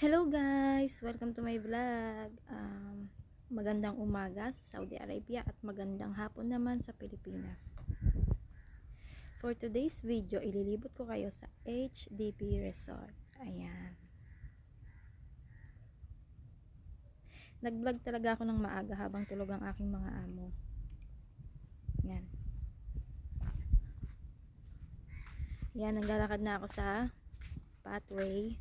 Hello guys! Welcome to my vlog. Magandang umaga sa Saudi Arabia at magandang hapon naman sa Pilipinas. For today's video, ililibot ko kayo sa HDB Resort. Ayan. Nag-vlog talaga ako ng maaga habang tulog ang aking mga amo. Ayan. Ayan, naglalakad na ako sa pathway.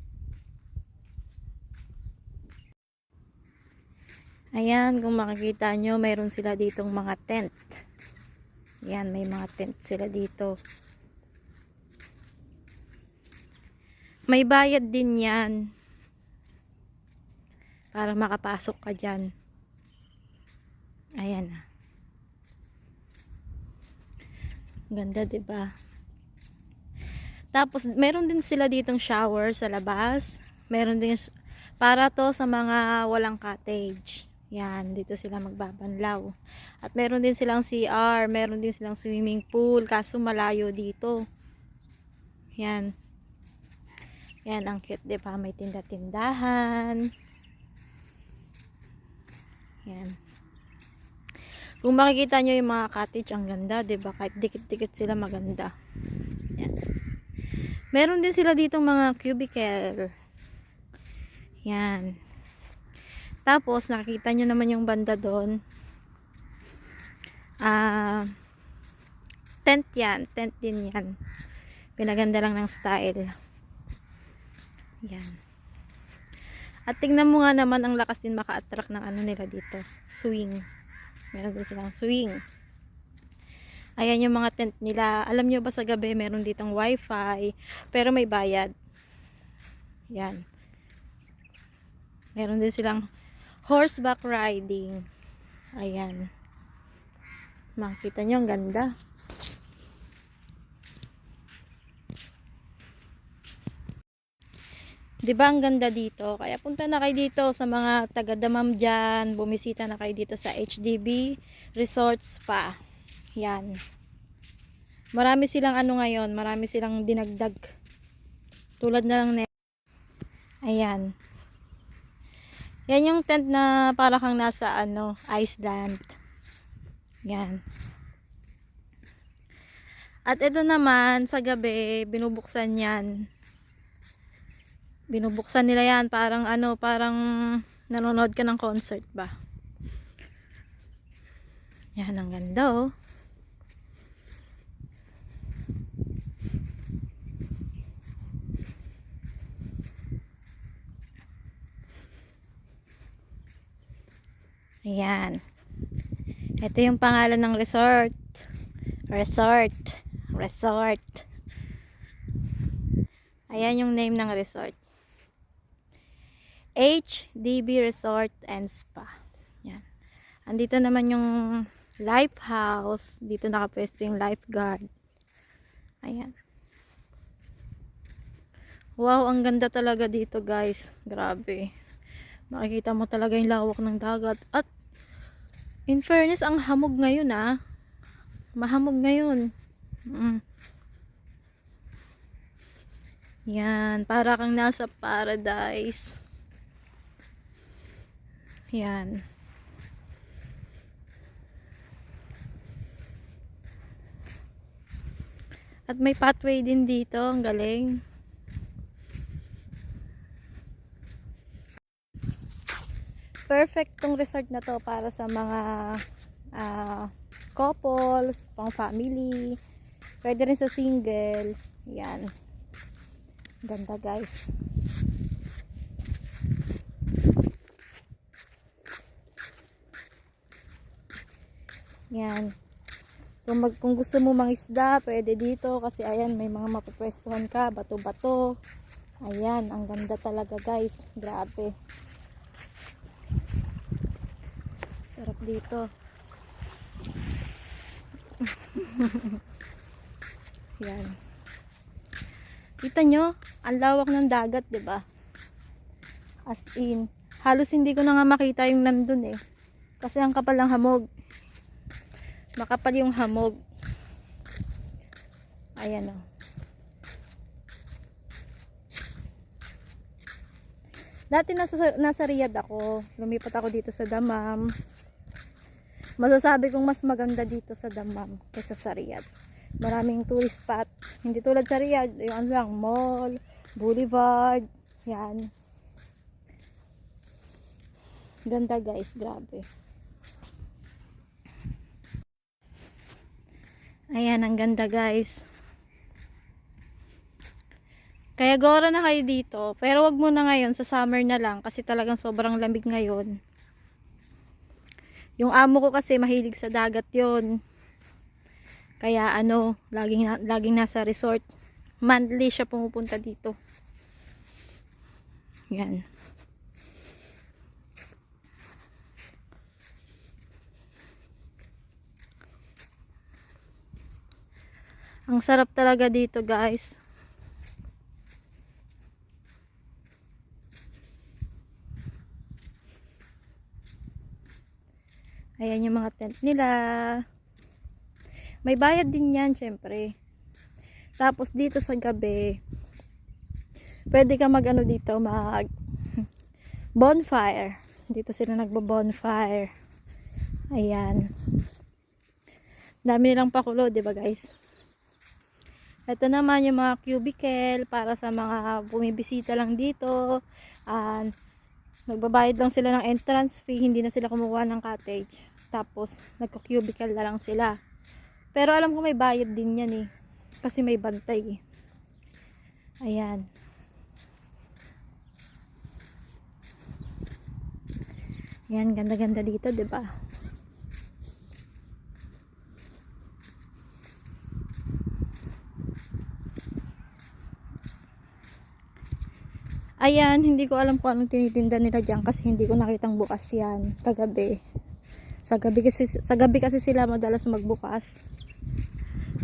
Ayan, kung makikita nyo, mayroon sila ditong mga tent. Ayan, may mga tent sila dito. May bayad din yan. Para makapasok ka dyan. Ayan. Ganda, 'di ba? Tapos, meron din sila ditong shower sa labas. Meron din para to sa mga walang cottage. Yan, dito sila magbabanlaw. At meron din silang CR, meron din silang swimming pool, kaso malayo dito. Yan. Yan, ang cute, 'di ba? May tinda-tindahan. Yan. Kung makikita nyo yung mga cottage, ang ganda, 'di ba? Kahit dikit-dikit sila, maganda. Yan. Meron din sila ditong mga cubicle. Yan. Tapos, nakikita nyo naman yung banda doon. Tent yan. Tent din yan. Pinaganda lang ng style. Yan. At tingnan mo nga naman, ang lakas din maka-attract ng ano nila dito. Swing. Meron din silang swing. Ayan yung mga tent nila. Alam nyo ba sa gabi, meron ditong wifi. Pero may bayad. Yan. Meron din silang horseback riding. Ayan. Makikita nyo, ang ganda. Diba ang ganda dito? Kaya punta na kayo dito sa mga taga-Damam dyan. Bumisita na kayo dito sa HDB Resort Spa. Yan. Marami silang ano ngayon. Marami silang dinagdag. Tulad na lang. Ayan. Yan yung tent na para kang nasa ano, Iceland. Yan. At ito naman, sa gabi, binubuksan yan. Binubuksan nila yan. Parang ano, parang nanonood ka ng concert ba. Yan, ang ganda oh. Ayan. Ito yung pangalan ng resort. Resort. Ayan yung name ng resort. HDB Resort and Spa. Yan. Andito naman yung life house. Dito nakapwesto yung lifeguard. Ayan. Wow, ang ganda talaga dito guys. Grabe. Makikita mo talaga yung lawak ng dagat. At in fairness, ang hamog ngayon ah. Mahamog ngayon. Yan, para kang nasa paradise. Yan. At may pathway din dito, ang galing. Perfect tong resort na to para sa mga couples, pang family. Pwede rin sa single. Yan. Ganda guys. Yan. Kung gusto mo mangisda, pwede dito kasi ayan, may mga mapapwestuhan ka, bato-bato. Ayan, ang ganda talaga guys. Grabe. Sarap dito. Yan. Kita nyo, ang lawak ng dagat, 'di ba? As in, halos hindi ko na nga makita yung nandun eh. Kasi ang kapal ng hamog. Makapal yung hamog. Ayan oh. Dati nasa Riyadh ako. Lumipat ako dito sa Dammam. Masasabi kong mas maganda dito sa Dammam kaysa sa Riyadh. Maraming tourist spot. Hindi tulad sa Riyadh, yung ano lang, mall, boulevard, yan. Ganda guys, grabe. Ayan, ang ganda guys. Kaya gora na kayo dito. Pero wag muna ngayon, sa summer na lang. Kasi talagang sobrang lamig ngayon. Yung amo ko kasi mahilig sa dagat yon. Kaya ano, laging nasa resort. Monthly siya pumupunta dito. Yan. Ang sarap talaga dito guys. Ayan yung mga tent nila. May bayad din yan, syempre. Tapos dito sa gabi, pwede ka mag ano dito, mag bonfire. Dito sila nagbo-bonfire. Ayan. Dami nilang pakulo, 'di ba guys? Ito naman yung mga cubicle para sa mga bumibisita lang dito. Nagbabayad lang sila ng entrance fee, hindi na sila kumukuha ng cottage. Tapos, nagko-cubicle na lang sila. Pero alam ko may bayad din yan eh. Kasi may bantay eh. Ayan. Ayan, ganda-ganda dito, 'di ba? Ayan, hindi ko alam kung anong tinitinda nila dyan kasi hindi ko nakitang bukas yan kagabi. Sa gabi kasi sila madalas magbukas.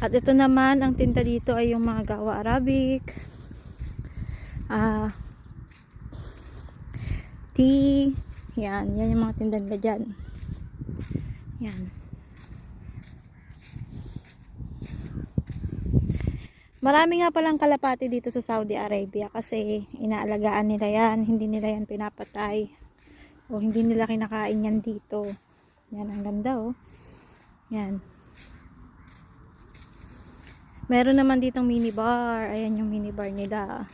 At ito naman, ang tinda dito ay yung mga gawa Arabic, tea, yan yung mga tinda nila dyan. Yan. Marami nga palang kalapati dito sa Saudi Arabia kasi inaalagaan nila yan, hindi nila yan pinapatay o hindi nila kinakain yan dito. Yan, ang ganda oh. Yan. Meron naman ditong minibar. Ayan yung minibar nila.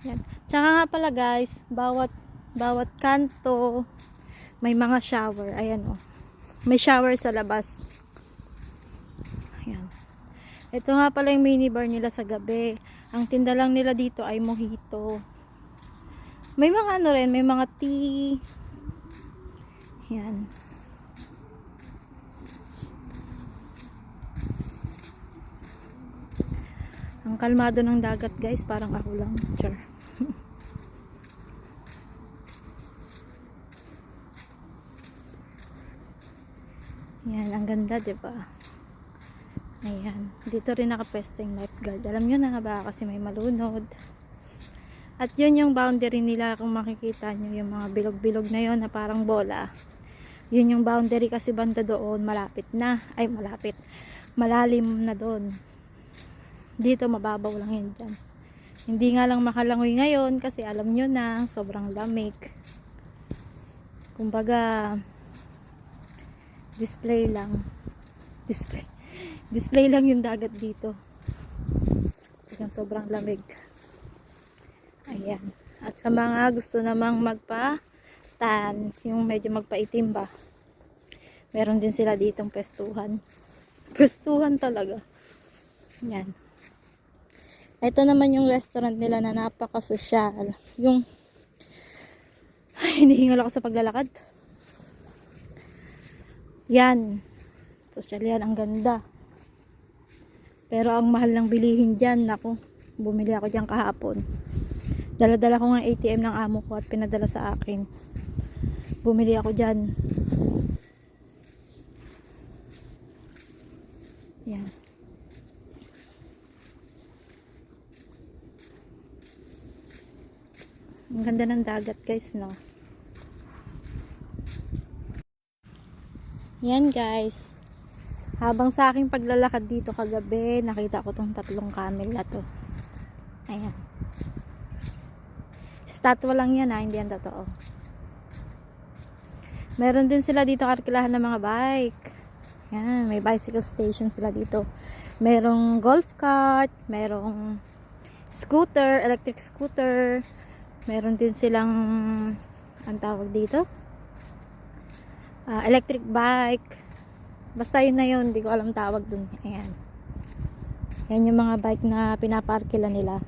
Yan. Tsaka nga pala guys, bawat kanto may mga shower. Ayan oh. May shower sa labas. Ayan. Ito nga pala yung minibar nila sa gabi. Ang tinda lang nila dito ay mojito. May mga ano rin, may mga tea. Yan. Ang kalmado ng dagat guys, parang ako lang. Char. Yan, ang ganda 'di ba? Ayan, dito rin nakapwesto yung lifeguard. Alam nyo na nga ba kasi may malunod. At yun yung boundary nila, kung makikita nyo yung mga bilog-bilog na yun na parang bola. Yun yung boundary kasi banda doon, malapit na. Ay malapit, malalim na doon. Dito mababaw lang yun dyan. Hindi nga lang makalangoy ngayon kasi alam nyo na, sobrang lamig. Kumbaga, display lang. Display lang yung dagat dito. Hanggang sobrang lamig. Ayan. At sa mga gusto namang magpa-tan, yung medyo magpaitim ba, meron din sila ditong pestuhan. Pestuhan talaga. Yan. Ito naman yung restaurant nila na napaka-sosyal. Yung hinihingal ako sa paglalakad. Yan. Sosyal yan. Ang ganda. Pero ang mahal ng bilihin dyan. Naku, bumili ako dyan kahapon. Dala-dala ko ng ATM ng amo ko at pinadala sa akin. Bumili ako dyan. Yan. Ang ganda ng dagat guys, no? Yan guys. Habang sa aking paglalakad dito kagabi, nakita ko tong tatlong camel na to. Ayan. Statwa lang yan ha, hindi yan totoo. Meron din sila dito arkilahan ng mga bike. Yan, may bicycle station sila dito. Merong golf cart, merong scooter, electric scooter. Meron din silang ang tawag dito, electric bike. Basta yun na yun, hindi ko alam tawag dun. Ayan. Yan yung mga bike na pinaparkila nila.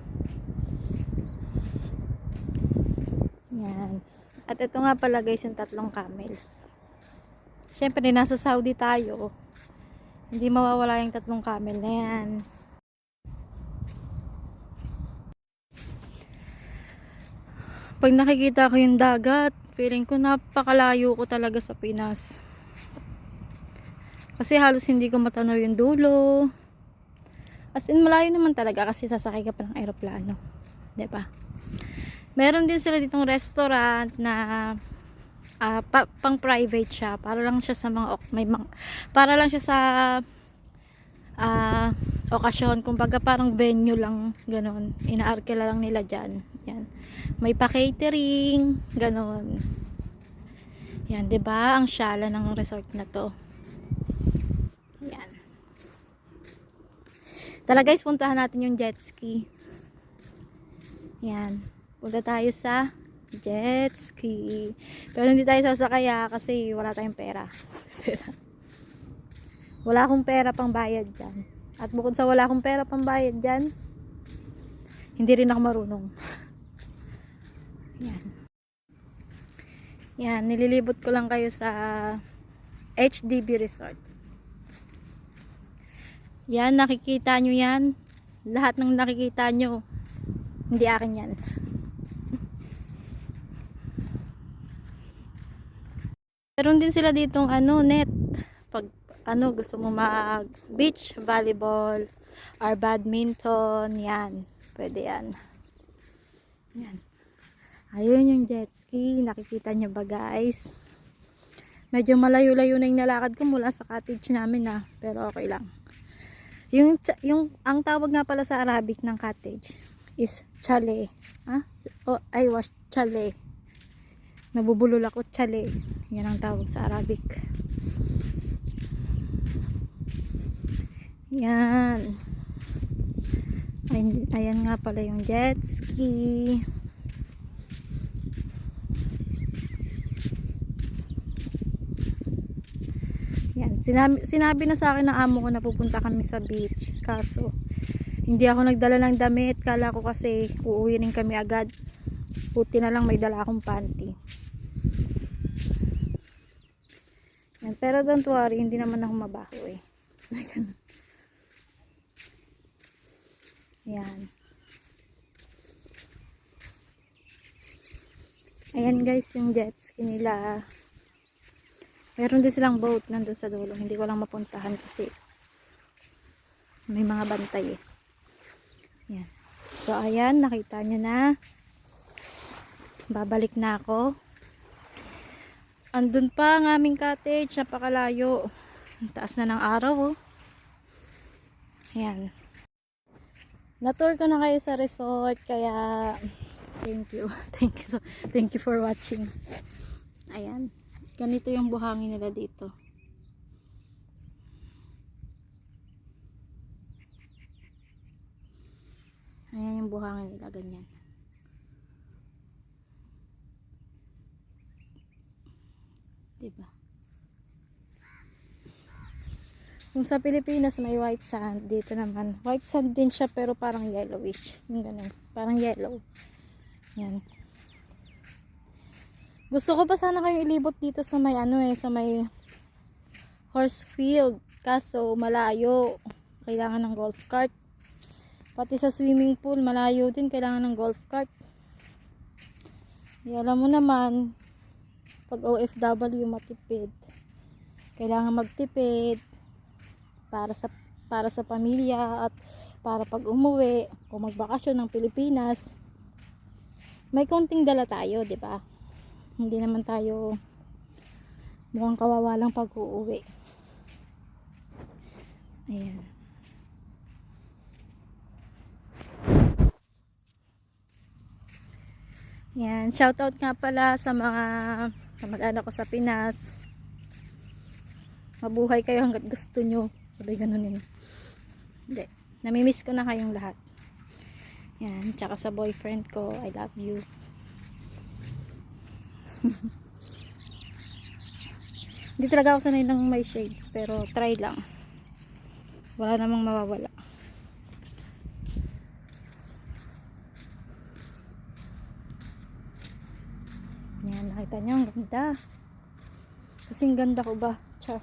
Yan. At ito nga pala guys, yung tatlong camel. Siyempre, nasa Saudi tayo. Hindi mawawala yung tatlong camel na yan. Pag nakikita ko yung dagat, feeling ko napakalayo ko talaga sa Pinas. Kasi halos hindi ko matanaw yung dulo. As in, malayo naman talaga kasi sasakay ka pa ng aeroplano. Diba? Meron din sila ditong restaurant na pang private siya. Para lang siya sa para lang siya sa okasyon. Kumbaga parang venue lang. Ganon. Inaarkila lang nila dyan. Yan. May pa-catering. Ganon. Yan. Diba? Ang syala ng resort na to. Yan. Tara guys, puntahan natin yung jet ski. Yan. Punta tayo sa jet ski. Pero hindi tayo sasakaya kasi wala tayong pera. Wala akong pera pang bayad dyan. At bukod sa wala akong pera pang bayad dyan, hindi rin ako marunong. Yan. Yan, nililibot ko lang kayo sa HDB Resort. Yan, nakikita nyo yan. Lahat ng nakikita nyo, hindi akin yan. Meron din sila ditong net. Pag gusto mo mag beach volleyball or badminton, yan. Pwede yan. Yan. Ayun yung jet ski. Nakikita nyo ba guys? Medyo malayo-layo na yung nalakad ko mula sa cottage namin pero okay lang. Ang tawag nga pala sa Arabic ng cottage is chalet. Chalet. Nabubulol ako, chalet. Yan ang tawag sa Arabic. Yan. Ayan nga pala yung jet ski. Yan. Sinabi na sa akin ng amo ko na pupunta kami sa beach. Kaso, hindi ako nagdala ng damit. Kala ko kasi uuwi rin kami agad. Buti na lang may dala akong panty. Yan. Pero don't worry, hindi naman ako mabaho eh. Yan. Ayan guys, yung jet ski nila. Meron din silang boat nandun sa dulo. Hindi ko lang mapuntahan kasi may mga bantay eh. Yan. So ayan, nakita nyo na. Babalik na ako. Andun pa ang aming cottage. Napakalayo. Ang taas na ng araw oh. Ayan. Na-tour ko na kayo sa resort. Kaya thank you. Thank you for watching. Ayan. Ganito yung buhangin nila dito. Ayan yung buhangin nila, ganyan. Diba? Kung sa Pilipinas may white sand, dito naman white sand din siya pero parang yellowish. Yung ganun. Parang yellow. Yan. Gusto ko pa sana kayong ilibot dito sa may sa may horse field. Kaso malayo. Kailangan ng golf cart. Pati sa swimming pool, malayo din. Kailangan ng golf cart. Alam mo naman, pag OFW matipid. Kailangan magtipid para sa pamilya at para pag umuwi o magbakasyon ng Pilipinas. May konting dala tayo, 'di ba? Hindi naman tayo mukhang kawawa lang pag uuwi. Ayan. Yan, shoutout nga pala sa mga kamag-anak ko sa Pinas. Mabuhay kayo hanggat gusto nyo. Sabay ganunin. Hindi. Namimiss ko na kayong lahat. Yan, tsaka sa boyfriend ko, I love you. Hindi talaga ako sanay ng may shades, pero try lang. Wala namang mawawala. Yan, nakita niyo, ang ganda. Kasing ganda ko ba? Char.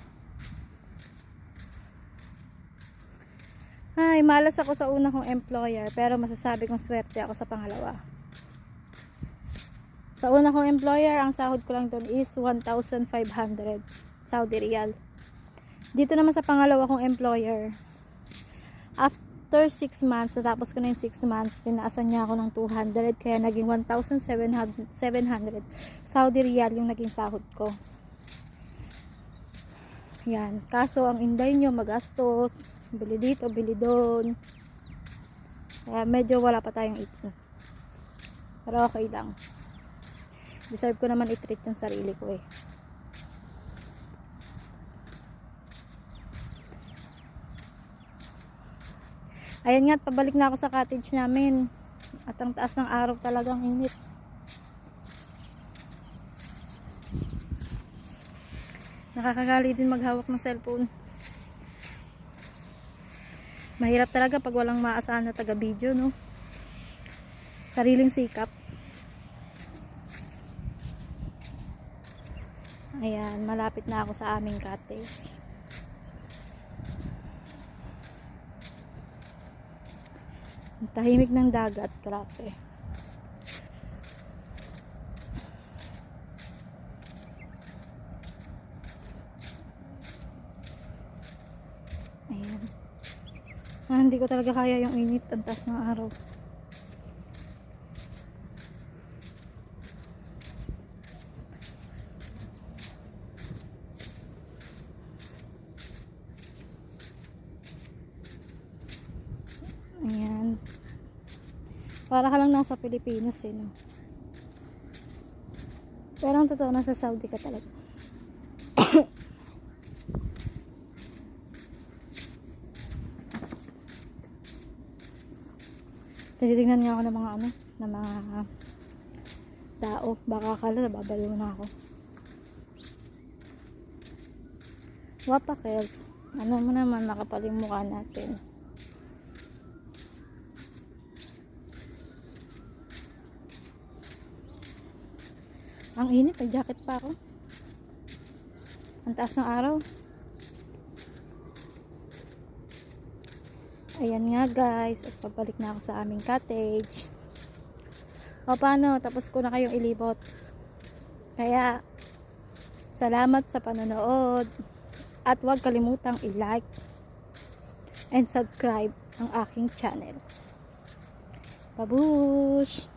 Ay, malas ako sa una kong employer, pero masasabi kong swerte ako sa pangalawa. Sa una kong employer, ang sahod ko lang doon is 1,500 Saudi Riyal. Dito naman sa pangalawa kong employer, after 6 months, natapos ko na yung 6 months, tinaasan niya ako ng 200, kaya naging 1,700 Saudi Riyal yung naging sahod ko. Yan. Kaso, ang inday nyo, magastos, bili dito, bili doon. Kaya medyo wala pa tayong ipon. Pero okay lang. Deserve ko naman i-treat yung sarili ko eh. Ayan nga, pabalik na ako sa cottage namin. At ang taas ng araw talagang init. Nakakagali din maghawak ng cellphone. Mahirap talaga pag walang maasahan na taga-video, no? Sariling sikap. Ayan, malapit na ako sa aming cottage. Ang tahimik ng dagat, grabe. Ayan. Hindi ko talaga kaya yung init, ang taas ng araw. Ayan. Para ka lang nasa Pilipinas eh, no? Pero ang totoo, nasa Saudi ka talaga. Tinitingnan nga ako ng mga ng mga tao. Baka akala nababaliw na ako. Wapakels. Ano mo naman, nakapaling mukha natin. Ang init, nag-jacket pa ako. Ang taas ng araw. Ayan nga guys, at pabalik na ako sa aming cottage. O paano, tapos ko na kayong ilibot. Kaya, salamat sa panonood. At huwag kalimutang i-like and subscribe ang aking channel. Babush!